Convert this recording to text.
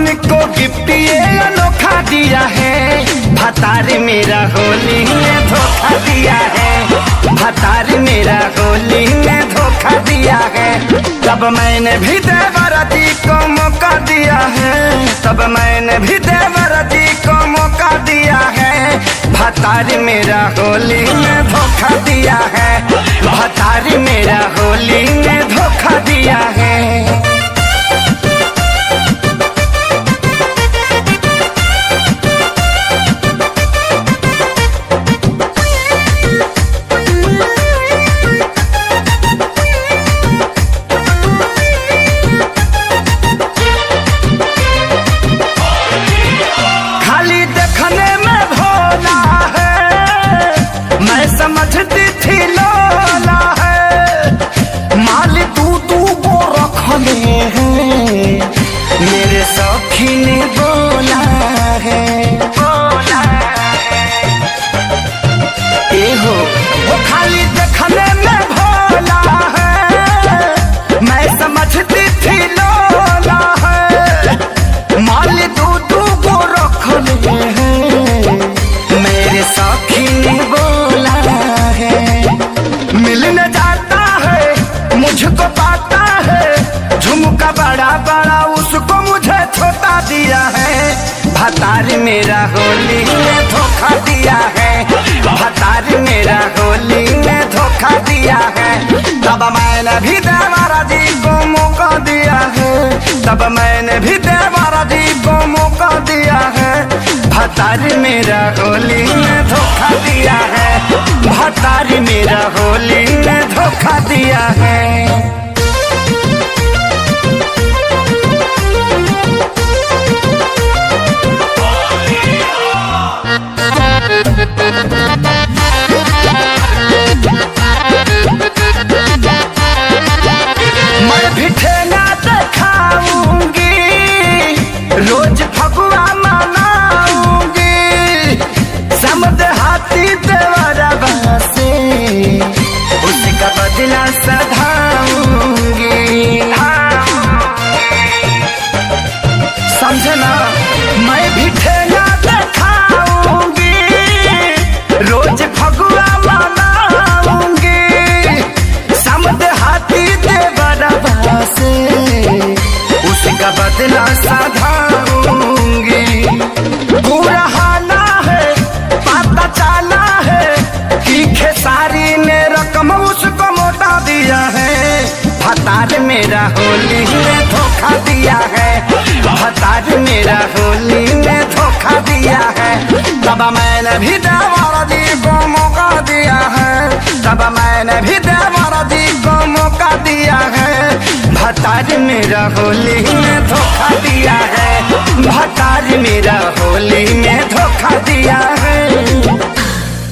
दुल्हन को गिफ्ट ये अनोखा दिया है। भतार मेरा होली में धोखा दिया है। भतार मेरा होली में धोखा दिया है। तब मैंने भी देवरती को मौका दिया है। तब मैंने भी देवरती को मौका दिया है। भतार मेरा होली में धोखा दिया है। भतार मेरा होली में धोखा दिया है। समझती थी लोला है, माल तू को रखने हैं। मेरे सखी ने बोला है, ए हो वो खाली देखने में भोला है। मैं समझती थी लोला है, माल तू को रखने हैं। मेरे सखी ने बोला मिलने जाता है मुझको पाता है। झुमका बड़ा बड़ा उसको मुझे छोटा दिया है। भतार मेरा होली में धोखा दिया है। भतार मेरा होली में धोखा दिया है। तब मैंने भी देवरा जी को मौका दिया है। तब मैंने भी देवरा जी को मौका दिया है। भतार मेरा होली में धोखा दिया है। भतार मेरा होली में धोखा दिया है। मैं भी ठेला दिखाऊंगी, रोज फगुआ मनाऊंगी। समझ हाथी देवरा से उसका बदला सधाऊंगी। समझना मैं भी ठेला दिखाऊंगी, रोज फगुआ मनाऊंगी। समझ हाथी देवरा से उसका बदला सधाऊंगी। बुरा हाना है पता चला है कि खेसारी ने रकम उसको मोटा दिया है। भतार मेरा होली में धोखा दिया है। भतार मेरा होली में धोखा दिया है। तब मैंने भी देवरा जी को मौका दिया है। तब मैंने भी देवरा जी को मौका दिया है। भतार मेरा होली में धोखा दिया है। भतार मेरा होली में धोखा दिया है।